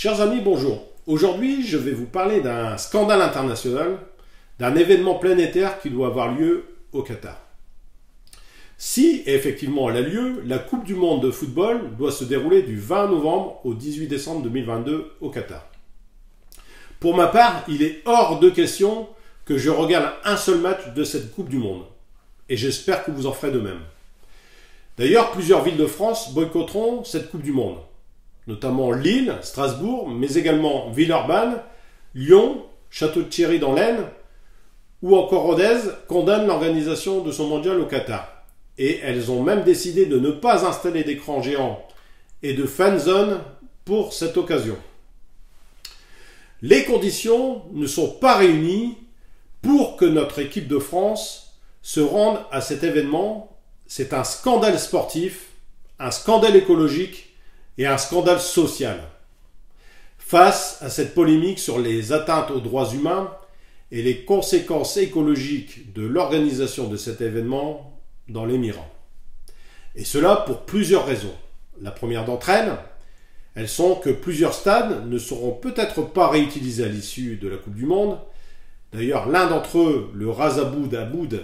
Chers amis, bonjour. Aujourd'hui, je vais vous parler d'un scandale international, d'un événement planétaire qui doit avoir lieu au Qatar. Si, effectivement, elle a lieu, la Coupe du Monde de football doit se dérouler du 20 novembre au 18 décembre 2022 au Qatar. Pour ma part, il est hors de question que je regarde un seul match de cette Coupe du Monde. Et j'espère que vous en ferez de même. D'ailleurs, plusieurs villes de France boycotteront cette Coupe du Monde, notamment Lille, Strasbourg, mais également Villeurbanne, Lyon, Château-Thierry dans l'Aisne, ou encore Rodez condamnent l'organisation de son mondial au Qatar. Et elles ont même décidé de ne pas installer d'écran géant et de fan zone pour cette occasion. Les conditions ne sont pas réunies pour que notre équipe de France se rende à cet événement. C'est un scandale sportif, un scandale écologique et un scandale social. Face à cette polémique sur les atteintes aux droits humains et les conséquences écologiques de l'organisation de cet événement dans l'Émirat. Et cela pour plusieurs raisons. La première d'entre elles sont que plusieurs stades ne seront peut-être pas réutilisés à l'issue de la Coupe du Monde. D'ailleurs, l'un d'entre eux, le Ras Aboud Aboud,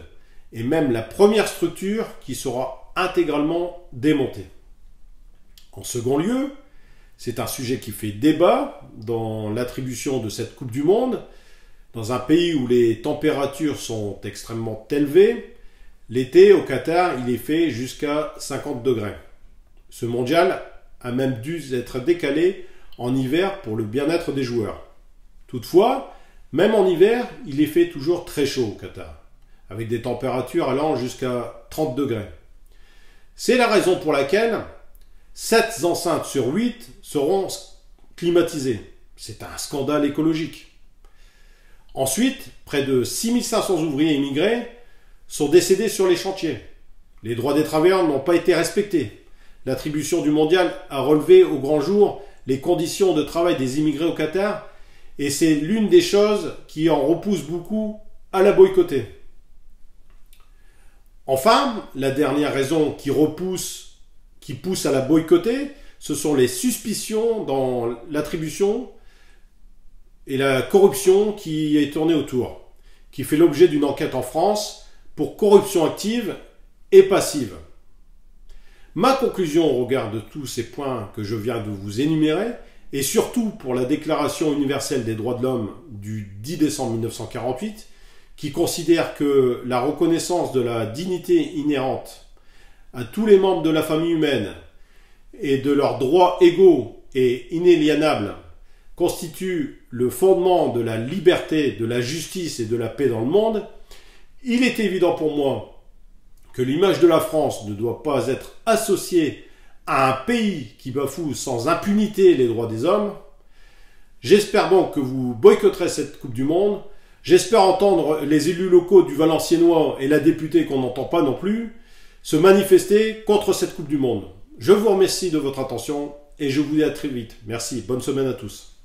est même la première structure qui sera intégralement démontée. En second lieu, c'est un sujet qui fait débat dans l'attribution de cette Coupe du Monde. Dans un pays où les températures sont extrêmement élevées, l'été au Qatar, il est fait jusqu'à 50 degrés. Ce mondial a même dû être décalé en hiver pour le bien-être des joueurs. Toutefois, même en hiver, il est fait toujours très chaud au Qatar, avec des températures allant jusqu'à 30 degrés. C'est la raison pour laquelle 7 enceintes sur 8 seront climatisées. C'est un scandale écologique. Ensuite, près de 6500 ouvriers immigrés sont décédés sur les chantiers. Les droits des travailleurs n'ont pas été respectés. L'attribution du mondial a relevé au grand jour les conditions de travail des immigrés au Qatar et c'est l'une des choses qui en repousse beaucoup à la boycotter. Enfin, la dernière raison qui pousse à la boycotter, ce sont les suspicions dans l'attribution et la corruption qui est tournée autour, qui fait l'objet d'une enquête en France pour corruption active et passive. Ma conclusion au regard de tous ces points que je viens de vous énumérer, et surtout pour la Déclaration universelle des droits de l'homme du 10 décembre 1948, qui considère que la reconnaissance de la dignité inhérente à tous les membres de la famille humaine et de leurs droits égaux et inaliénables constitue le fondement de la liberté, de la justice et de la paix dans le monde, il est évident pour moi que l'image de la France ne doit pas être associée à un pays qui bafoue sans impunité les droits des hommes. J'espère donc que vous boycotterez cette Coupe du Monde. J'espère entendre les élus locaux du Valenciennois et la députée qu'on n'entend pas non plus se manifester contre cette Coupe du Monde. Je vous remercie de votre attention et je vous dis à très vite. Merci, bonne semaine à tous.